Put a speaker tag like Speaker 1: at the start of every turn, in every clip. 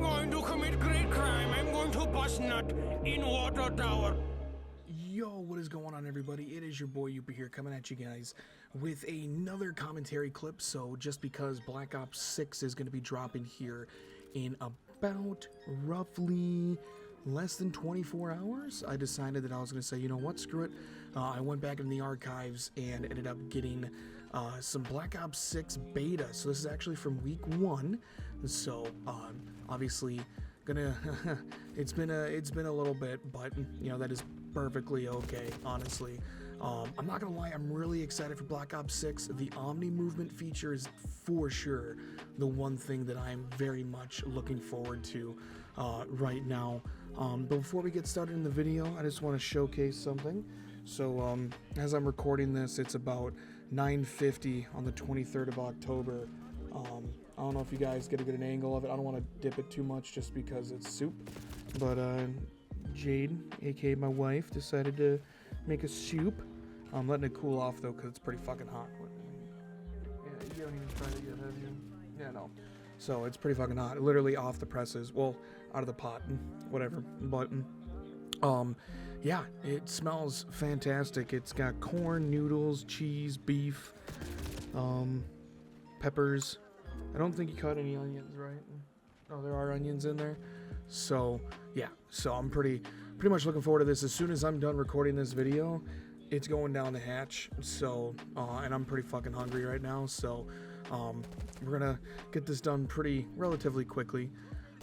Speaker 1: I'm going to commit great crime. I'm going to bust nut in water tower.
Speaker 2: Yo, what is going on, everybody? It is your boy Yooper here, coming at you guys with another commentary clip. So just because Black Ops 6 is going to be dropping here in about roughly less than 24 hours, I decided that I was going to say, you know what, screw it. I went back in the archives and ended up getting some Black Ops 6 Beta. So this is actually from week 1. So obviously gonna it's been a little bit, but you know, that is perfectly okay, honestly. I'm not gonna lie, I'm really excited for Black Ops 6. The Omni movement feature is for sure the one thing that I'm very much looking forward to right now. But before we get started in the video, I just want to showcase something. So as I'm recording this, it's about 9:50 on the 23rd of October. I don't know if you guys get a good angle of it. I don't want to dip it too much just because it's soup. But Jade, aka my wife, decided to make a soup. I'm letting it cool off though, because it's pretty fucking hot. Yeah, you haven't even tried it yet, have you? Yeah, no. So it's pretty fucking hot. Literally off the presses. Well, out of the pot. Whatever. But yeah, it smells fantastic. It's got corn, noodles, cheese, beef, peppers. I don't think you cut any onions, right? Oh, there are onions in there. So yeah, so I'm pretty much looking forward to this. As soon as I'm done recording this video, it's going down the hatch. So and I'm pretty fucking hungry right now. So we're gonna get this done relatively quickly.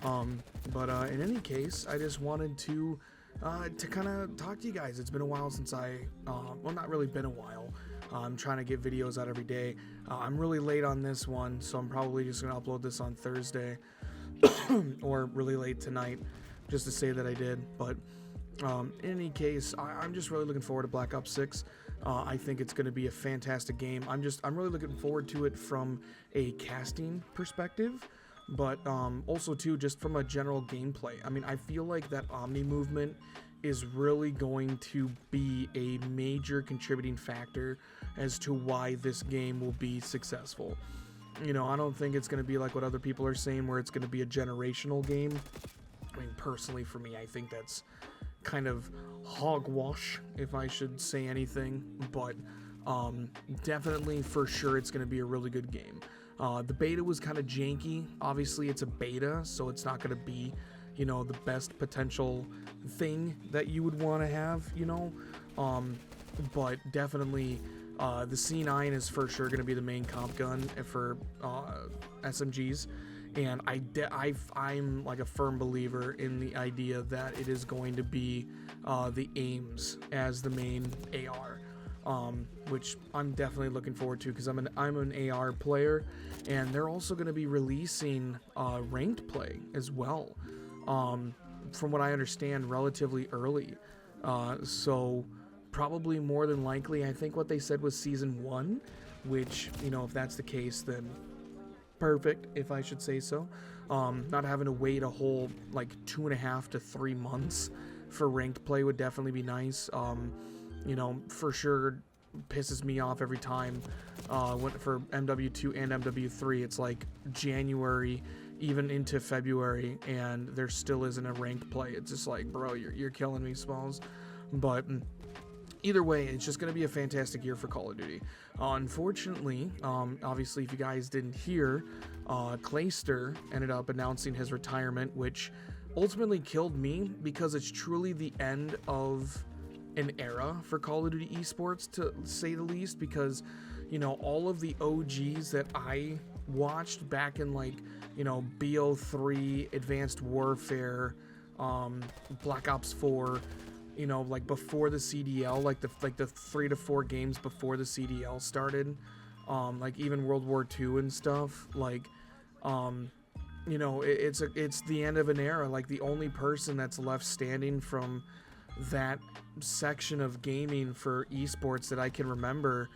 Speaker 2: But in any case, I just wanted to kind of talk to you guys. It's been a while since well, not really been a while. I'm trying to get videos out every day. I'm really late on this one, so I'm probably just going to upload this on Thursday or really late tonight just to say that I did. But in any case, I'm just really looking forward to Black Ops 6. I think it's going to be a fantastic game. I'm really looking forward to it from a casting perspective, but also too just from a general gameplay. I mean, I feel like that Omni movement is really going to be a major contributing factor as to why this game will be successful. You know, I don't think it's going to be like what other people are saying, where it's going to be a generational game. I mean, personally, for me, I think that's kind of hogwash, if I should say anything, but definitely for sure it's going to be a really good game. The beta was kind of janky. Obviously, it's a beta, so it's not going to be, you know, the best potential thing that you would want to have, you know, but definitely the C9 is for sure going to be the main comp gun for SMGs, and I'm like a firm believer in the idea that it is going to be the AIMS as the main AR. Which I'm definitely looking forward to, because I'm an AR player, and they're also going to be releasing ranked play as well, from what I understand, relatively early. So probably more than likely, I think what they said was Season 1, which, you know, if that's the case, then perfect, if I should say so. Not having to wait a whole like 2.5 to 3 months for ranked play would definitely be nice. You know, for sure pisses me off every time for MW2 and MW3. It's like January, even into February, and there still isn't a ranked play. It's just like, bro, you're killing me, Smalls. But either way, it's just going to be a fantastic year for Call of Duty. Unfortunately, obviously, if you guys didn't hear, Clayster ended up announcing his retirement, which ultimately killed me, because it's truly the end of an era for Call of Duty esports, to say the least, because, you know, all of the OGs that I watched back in, like, you know, BO3, Advanced Warfare, Black Ops 4, you know, like before the CDL, like the 3 to 4 games before the CDL started, like even World War II and stuff, like, you know, it's the end of an era. Like, the only person that's left standing from that section of gaming for esports that I can remember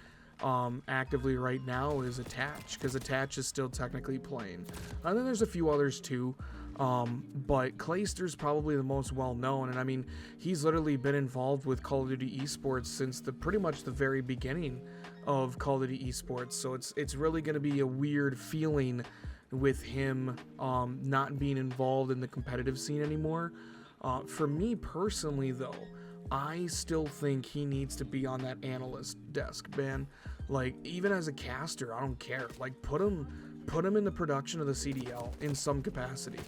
Speaker 2: actively right now is Attach, because Attach is still technically playing. And then there's a few others too, but Clayster's probably the most well-known, and I mean, he's literally been involved with Call of Duty esports since pretty much the very beginning of Call of Duty esports, so it's really going to be a weird feeling with him not being involved in the competitive scene anymore. For me personally, though, I still think he needs to be on that analyst desk, man. Like, even as a caster, I don't care. Like, put him in the production of the CDL in some capacity.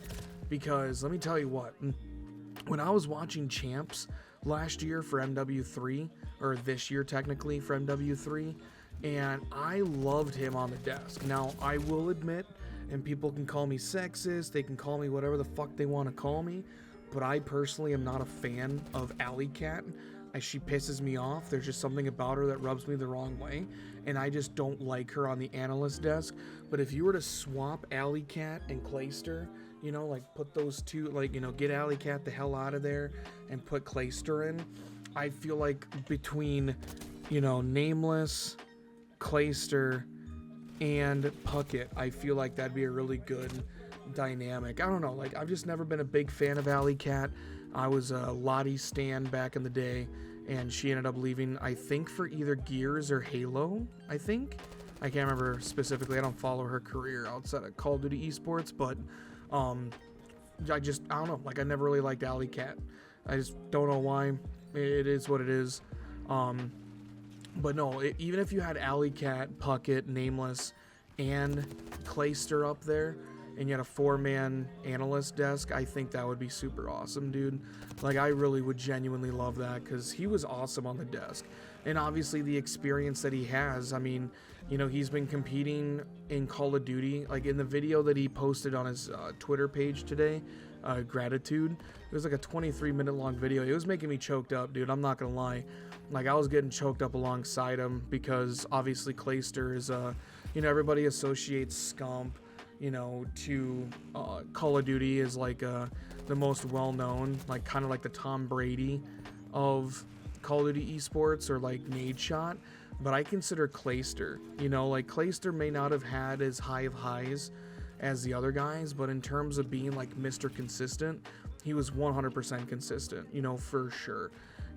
Speaker 2: Because let me tell you what, when I was watching Champs last year for MW3, or this year technically for MW3, and I loved him on the desk. Now, I will admit, and people can call me sexist, they can call me whatever the fuck they want to call me, but I personally am not a fan of Alley Cat. She pisses me off. There's just something about her that rubs me the wrong way, and I just don't like her on the analyst desk. But if you were to swap Alley Cat and Clayster, you know, like put those two, like, you know, get Alley Cat the hell out of there and put Clayster in, I feel like between, you know, Nameless, Clayster, and Puckett, I feel like that'd be a really good dynamic. I don't know, like, I've just never been a big fan of Alley Cat. I was a Lottie stan back in the day, and she ended up leaving, I think, for either Gears or Halo, I think. I can't remember specifically. I don't follow her career outside of Call of Duty esports, but I don't know, like, I never really liked Alley Cat. I just don't know why. It is what it is. But no, even if you had Alley Cat, Puckett, Nameless, and Clayster up there, and you had a 4-man analyst desk, I think that would be super awesome, dude. Like, I really would genuinely love that, because he was awesome on the desk. And obviously the experience that he has, I mean, you know, he's been competing in Call of Duty. Like, in the video that he posted on his Twitter page today, Gratitude, it was like a 23-minute long video. It was making me choked up, dude, I'm not gonna lie. Like, I was getting choked up alongside him, because obviously Clayster is, you know, everybody associates Scump, you know, to Call of Duty is like the most well-known, like kind of like the Tom Brady of Call of Duty esports, or like Nade Shot. But I consider Clayster, you know, like Clayster may not have had as high of highs as the other guys, but in terms of being like Mr. Consistent, he was 100% consistent, you know, for sure.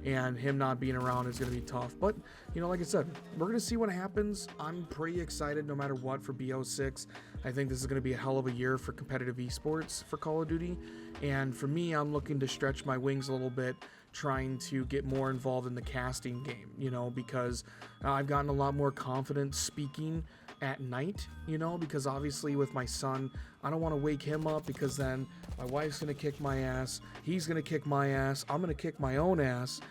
Speaker 2: And him not being around is going to be tough. But, you know, like I said, we're going to see what happens. I'm pretty excited no matter what for BO6. I think this is going to be a hell of a year for competitive esports for Call of Duty. And for me, I'm looking to stretch my wings a little bit, trying to get more involved in the casting game, you know, because I've gotten a lot more confident speaking at night, you know, because obviously with my son, I don't want to wake him up, because then my wife's going to kick my ass, he's going to kick my ass, I'm going to kick my own ass,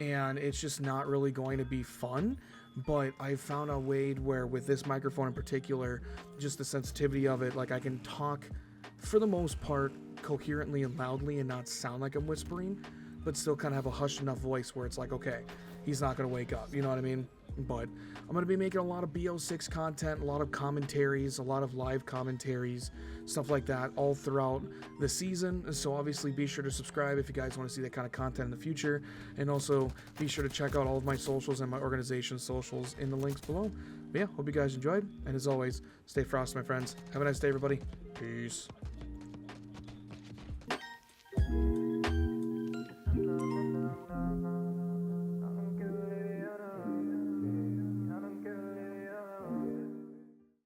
Speaker 2: and it's just not really going to be fun. But I found a way where with this microphone in particular, just the sensitivity of it, like I can talk for the most part coherently and loudly and not sound like I'm whispering, but still kind of have a hushed enough voice where it's like, okay, he's not going to wake up, you know what I mean? But I'm going to be making a lot of BO6 content, a lot of commentaries, a lot of live commentaries, stuff like that all throughout the season. So obviously be sure to subscribe if you guys want to see that kind of content in the future. And also be sure to check out all of my socials and my organization's socials in the links below. But yeah, hope you guys enjoyed. And as always, stay frosty, my friends. Have a nice day, everybody. Peace.